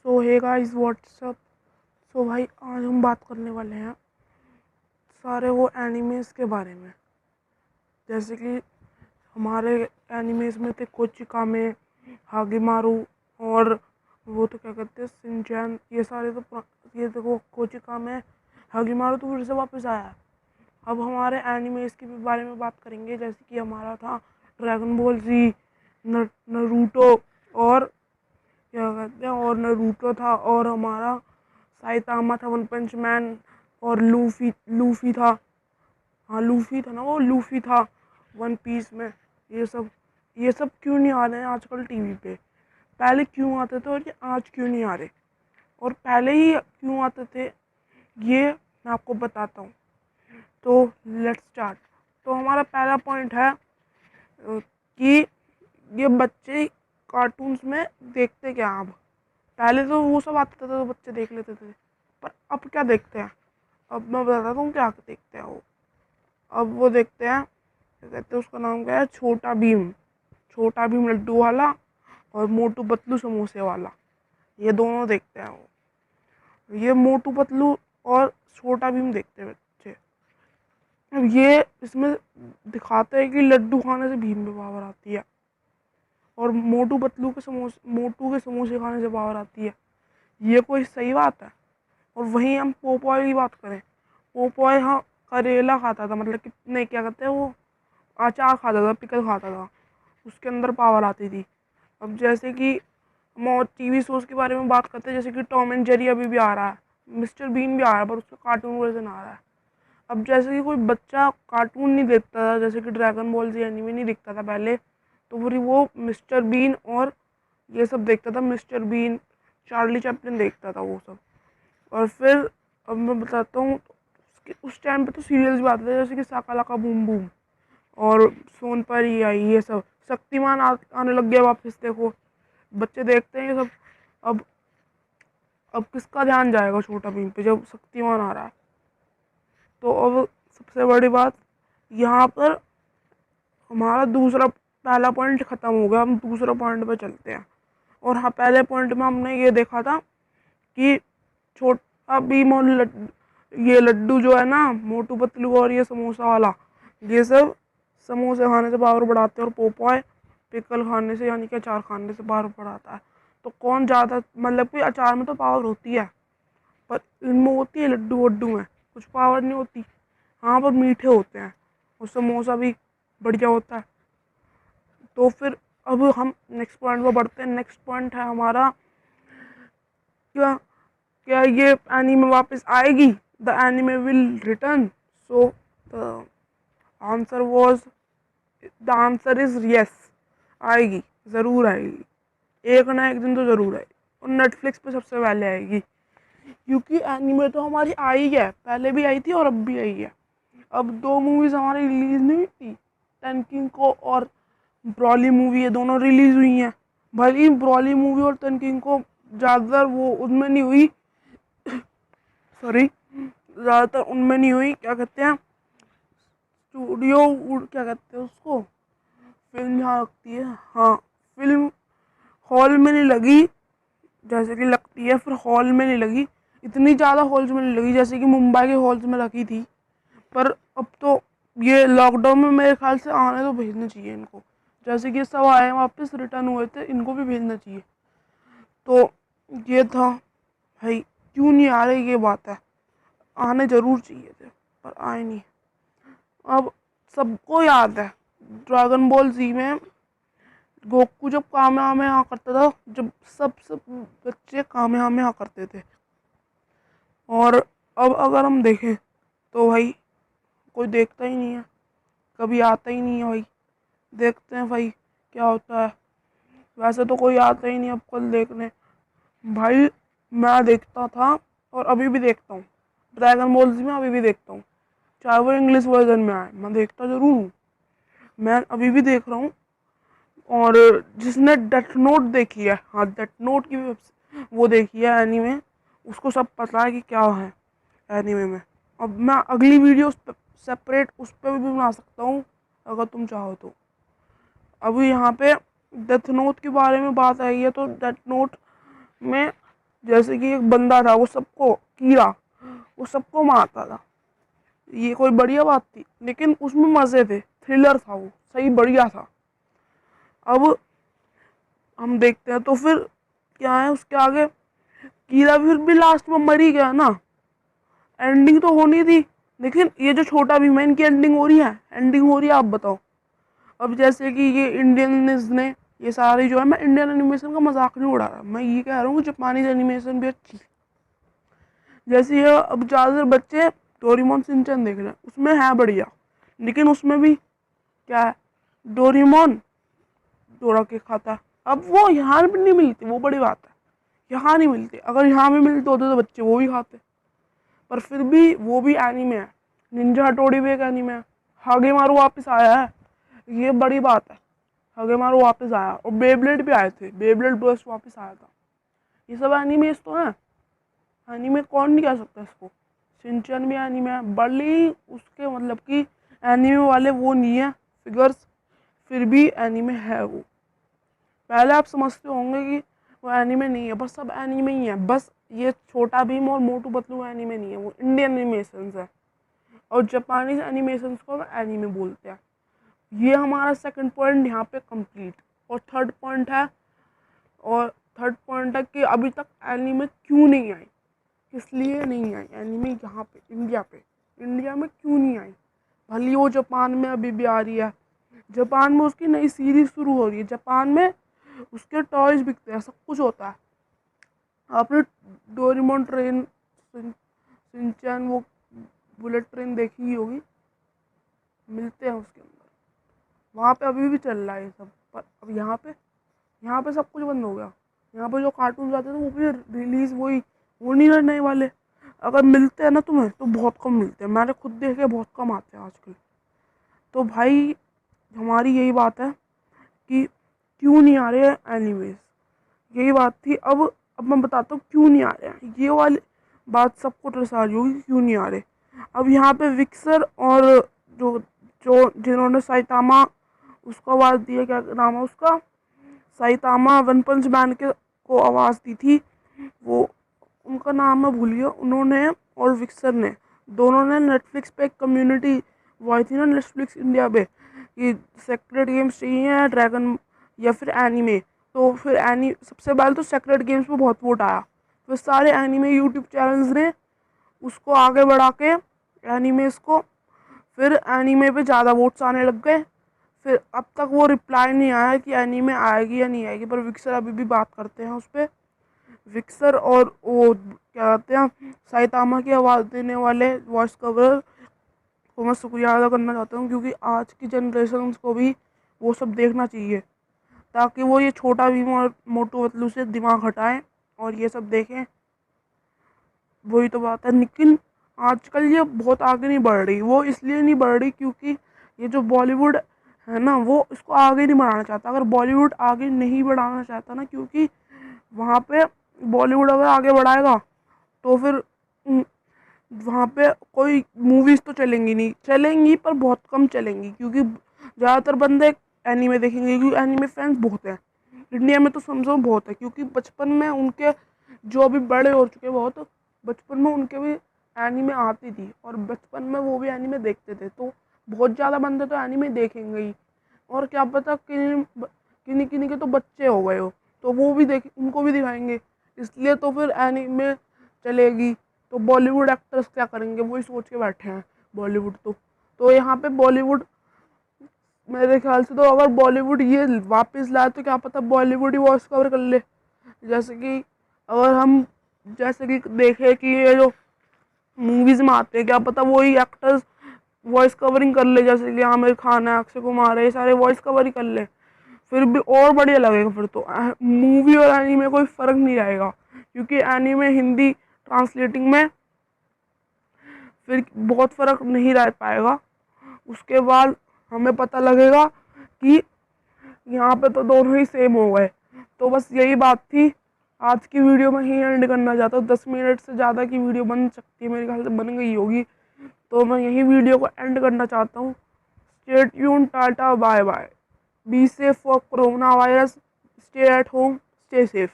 सो hey guys what's up. सो भाई आज हम बात करने वाले हैं सारे वो एनिमेस के बारे में। जैसे कि हमारे एनिमेस में थे कोचिकामे, हागेमारू और वो तो क्या कहते हैं शिनचैन। ये सारे तो ये देखो कोचिकामे, हागेमारू तो फिर से वापस आया है। अब हमारे एनिमेस के बारे में बात करेंगे। जैसे कि हमारा था ड्रैगन बॉल जी, नरूटो और क्या कहते हैं और नरूटो था, और हमारा साइतामा था वन पंच मैन, और लूफी लूफी था। हाँ लूफी था ना, वो लूफी था वन पीस में। ये सब क्यों नहीं आ रहे हैं आजकल टीवी पे? पहले क्यों आते थे और ये आज क्यों नहीं आ रहे? और पहले ही क्यों आते थे ये मैं आपको बताता हूँ। तो लेट्स स्टार्ट। तो हमारा पहला पॉइंट है कि ये बच्चे कार्टून्स में देखते क्या अब। पहले तो वो सब आता था तो बच्चे देख लेते थे, पर अब क्या देखते हैं? अब मैं बताता हूँ क्या देखते हैं वो। अब वो देखते हैं, क्या कहते हैं उसका नाम क्या है, छोटा भीम। छोटा भीम लड्डू वाला और मोटू पतलू समोसे वाला, ये दोनों देखते हैं वो। ये मोटू पतलू और छोटा भीम देखते हैं बच्चे। अब ये इसमें दिखाते हैं कि लड्डू खाने से भीम में पावर आती है, और मोटू के समोसे खाने से पावर आती है। ये कोई सही बात है? और वहीं हम पोपॉय की बात करें, पोपॉय हाँ करेला खाता था, मतलब कि नहीं क्या कहते हैं वो, अचार खाता था, पिकल खाता था, उसके अंदर पावर आती थी। अब जैसे कि हम और टीवी शोज के बारे में बात करते हैं, जैसे कि टॉम एंड जेरी अभी भी आ रहा है, मिस्टर बीन भी आ रहा है, पर उसका कार्टून वर्जन आ रहा है। अब जैसे कि कोई बच्चा कार्टून नहीं देखता था, जैसे कि ड्रैगन बॉल जी एनीमे नहीं दिखता था पहले, तो फिर वो मिस्टर बीन और ये सब देखता था। मिस्टर बीन, चार्ली चैपलिन देखता था वो सब। और फिर अब मैं बताता हूँ, उस टाइम पे तो सीरियल्स भी आते थे, जैसे कि साका बूम बूम और सोन परी आई, ये सब शक्तिमान आने लग गया वापस, देखो बच्चे देखते हैं ये सब। अब अब किसका ध्यान जाएगा छोटा भीम पे जब शक्तिमान आ रहा है? तो अब सबसे बड़ी बात यहाँ पर हमारा दूसरा, पहला पॉइंट खत्म हो गया, हम दूसरा पॉइंट पे चलते हैं। और हाँ, पहले पॉइंट में हमने ये देखा था कि छोटा भीम और ये लड्डू जो है ना, मोटू पतलू और ये समोसा वाला, ये सब समोसे खाने से पावर बढ़ाते हैं, और पोपॉय पिकल खाने से यानी कि अचार खाने से पावर बढ़ाता है। तो कौन ज़्यादा, मतलब कि अचार में तो पावर होती है, पर इनमें होती है लड्डू वड्डू में कुछ पावर नहीं होती। हाँ पर मीठे होते हैं, और समोसा भी बढ़िया होता है। तो फिर अब हम नेक्स्ट पॉइंट पर बढ़ते हैं। नेक्स्ट पॉइंट है हमारा, क्या क्या ये एनीमे वापस आएगी? The anime will return. So the answer was, the answer is yes, आएगी, ज़रूर आएगी। एक ना एक दिन तो ज़रूर आएगी, और नेटफ्लिक्स पे सबसे पहले आएगी, क्योंकि एनीमे तो हमारी आई है, पहले भी आई थी और अब भी आई है। अब दो मूवीज़ हमारी रिलीज नहीं हुई थी, टेन किंग को और ब्रॉली मूवी, ये दोनों रिलीज हुई हैं। भले ब्रॉली मूवी और टेन किंग को ज़्यादातर वो उनमें नहीं हुई, सॉरी, ज़्यादातर उनमें नहीं हुई, क्या कहते हैं स्टूडियो, क्या कहते हैं उसको, फिल्म यहाँ लगती है, हाँ फिल्म हॉल में नहीं लगी जैसे कि लगती है, फिर हॉल में नहीं लगी, इतनी ज़्यादा हॉल्स में नहीं लगी जैसे कि मुंबई के हॉल्स में लगी थी। पर अब तो ये लॉकडाउन में मेरे ख्याल से आने तो भेजना चाहिए इनको, जैसे कि सब आए वापस रिटर्न हुए थे, इनको भी भेजना चाहिए। तो ये था भाई, क्यों नहीं आ रही ये बात है, आने ज़रूर चाहिए थे पर आए नहीं। अब सबको याद है ड्रैगन बॉल जी में गोकू जब कामेहामेहा करता था, जब सब बच्चे कामेहामेहा करते थे। और अब अगर हम देखें तो भाई कोई देखता ही नहीं है, कभी आता ही नहीं है भाई। देखते हैं भाई क्या होता है। वैसे तो कोई आता ही नहीं अब कल देखने। भाई मैं देखता था और अभी भी देखता हूँ, ड्रैगन बॉल जी में अभी भी देखता हूँ, चाहे वो इंग्लिश वर्जन में आए, मैं देखता ज़रूर हूँ। मैं अभी भी देख रहा हूँ। और जिसने डेथ नोट देखी है, हाँ डेथ नोट की वो देखी है एनीमे, उसको सब पता है कि क्या है एनीमे में। अब मैं अगली वीडियो सेपरेट उस पर भी बना सकता हूँ अगर तुम चाहो तो। अभी यहाँ पे डेथ नोट के बारे में बात आई है, तो डेथ नोट में जैसे कि एक बंदा था, वो सबको कीड़ा, वो सबको मारता था। ये कोई बढ़िया बात थी? लेकिन उसमें मज़े थे, थ्रिलर था, वो सही बढ़िया था। अब हम देखते हैं तो फिर क्या है उसके आगे, कीड़ा फिर भी लास्ट में मर ही गया ना, एंडिंग तो होनी थी। लेकिन ये जो छोटा भीम है, इनकी एंडिंग हो रही है, एंडिंग हो रही है, आप बताओ। अब जैसे कि ये इंडियन ने, ये सारे जो है, मैं इंडियन एनिमेशन का मजाक नहीं उड़ा रहा, मैं ये कह रहा हूँ कि जापानीज एनिमेशन भी अच्छी। जैसे ये अब ज़्यादातर बच्चे डोरेमोन शिनचैन देख रहे हैं, उसमें है बढ़िया, लेकिन उसमें भी क्या है, डोरेमोन डोरा के खाता है। अब वो यहाँ भी नहीं मिलती, वो बड़ी बात है, यहाँ नहीं मिलती। अगर यहाँ भी मिलते होते तो बच्चे वो भी खाते। पर फिर भी वो भी एनीमे है, निंजा हथौड़ी भी एक एनीमे है, हागे मारू वापस आया है, ये बड़ी बात है। हागे मारू वापस आया, और बेब्लेड भी आए थे, बेब्लेड बर्स्ट वापस आया था। ये सब एनीमेस तो हैं, एनीमे कौन नहीं कह सकता इसको। शिनचैन भी एनीमे है, बड़ी उसके मतलब कि एनीमे वाले वो नहीं है फिगर्स, फिर भी एनीमे है वो। पहले आप समझते होंगे कि वो एनीमे नहीं है, पर सब एनीमे ही है। बस ये छोटा भीम और मोटू पतलू एनीमे नहीं है, वो इंडियन एनिमेशंस है, और जापानीज एनिमेशंस को एनीमे बोलते हैं। ये हमारा सेकंड पॉइंट यहाँ पे कंप्लीट। और थर्ड पॉइंट है कि अभी तक एनीमे क्यों नहीं आई, किस लिए नहीं आई एनीमे यहाँ पे इंडिया में क्यों नहीं आई। भले वो जापान में अभी भी आ रही है, जापान में उसकी नई सीरीज शुरू हो रही है, जापान में उसके टॉयज बिकते हैं, सब कुछ होता है। आपने डोरेमोन ट्रेन, शिनचैन वो बुलेट ट्रेन देखी ही होगी, मिलते हैं उसके अंदर, वहाँ पे अभी भी चल रहा है ये सब। पर अब यहाँ पे सब कुछ बंद हो गया। यहाँ पे जो कार्टून आते थे वो भी रिलीज वो नहीं रहने वाले। अगर मिलते हैं ना तुम्हें तो बहुत कम मिलते हैं, मैंने खुद देखे बहुत कम आते हैं आजकल। तो भाई हमारी यही बात है कि क्यों नहीं आ रहे हैं एनिमेस, यही बात थी। अब मैं बताता हूँ क्यों नहीं आ रहे हैं, ये वाली बात सबको तरसा रही होगी क्यों नहीं आ रहे। अब यहाँ पे विक्सर और जो जो जिन्होंने साइतामा उसको आवाज़ दी है, क्या नाम है उसका, साइतामा वन पंच मैन के को आवाज़ दी थी, वो उनका नाम मैं भूल गया, उन्होंने और विक्सर ने, दोनों ने नेटफ्लिक्स पे एक कम्युनिटी वो आई थी ना नेटफ्लिक्स इंडिया पे, कि सेक्रेट गेम्स चाहिए या ड्रैगन या फिर एनीमे। तो फिर सबसे पहले तो सेक्रेट गेम्स पे बहुत वोट आया, फिर सारे एनीमे यूट्यूब चैनल्स ने उसको आगे बढ़ा के एनीमेस को, फिर एनीमे पे ज़्यादा वोट्स आने लग गए। फिर अब तक वो रिप्लाई नहीं आया कि एनीमे आएगी या नहीं आएगी, पर विक्सर अभी भी बात करते हैं उस पर। विक्सर और वो क्या कहते हैं साइतामा की आवाज़ देने वाले वॉइस कवर को मैं शुक्रिया अदा करना चाहता हूँ, क्योंकि आज की जनरेशन को भी वो सब देखना चाहिए, ताकि वो ये छोटा भीम और मोटू पतलू से दिमाग हटाएं और ये सब देखें। वही तो बात है। लेकिन आजकल ये बहुत आगे नहीं बढ़ रही, वो इसलिए नहीं बढ़ रही क्योंकि ये जो बॉलीवुड है ना, वो इसको आगे नहीं बढ़ाना चाहता। अगर बॉलीवुड आगे नहीं बढ़ाना चाहता ना, क्योंकि वहाँ पे बॉलीवुड अगर आगे बढ़ाएगा तो फिर वहाँ पे कोई मूवीज़ तो चलेंगी नहीं, चलेंगी पर बहुत कम चलेंगी, क्योंकि ज़्यादातर बंदे एनीमे देखेंगे, क्योंकि एनीमे फैंस बहुत हैं इंडिया में, तो समझो बहुत है। क्योंकि बचपन में उनके जो अभी बड़े हो चुके बहुत, बचपन में उनके भी एनीमे आती थी और बचपन में वो भी एनीमे देखते थे, तो बहुत ज़्यादा बंदे तो एनीमे देखेंगे ही। और क्या पता किन्हीं किन्हीं के तो बच्चे हो गए हो, तो वो भी उनको भी दिखाएंगे, इसलिए तो फिर एनीमे चलेगी। तो बॉलीवुड एक्टर्स क्या करेंगे, वही सोच के बैठे हैं बॉलीवुड तो यहाँ पे बॉलीवुड मेरे ख्याल से, तो अगर बॉलीवुड ये वापस लाए तो क्या पता बॉलीवुड ही वॉइस कवर कर ले। जैसे कि अगर हम जैसे कि देखें कि ये जो मूवीज़ में आते हैं, क्या पता वही एक्टर्स वॉइस कवरिंग कर ले, जैसे कि आमिर खान है, अक्षय कुमार है, ये सारे वॉइस कवर ही कर ले, फिर भी और बढ़िया लगेगा। फिर तो मूवी और एनीमे में कोई फ़र्क नहीं रहेगा, क्योंकि एनीमे हिंदी ट्रांसलेटिंग में फिर बहुत फ़र्क नहीं रह पाएगा। उसके बाद हमें पता लगेगा कि यहाँ पे तो दोनों ही सेम हो गए। तो बस यही बात थी, आज की वीडियो में ही एंड करना चाहता हूँ। 10 मिनट से ज़्यादा की वीडियो बन सकती है, मेरे ख्याल से बन गई होगी, तो मैं यही वीडियो को एंड करना चाहता हूँ। Stay tune, tata, bye bye, be safe for corona virus, stay at home, stay safe.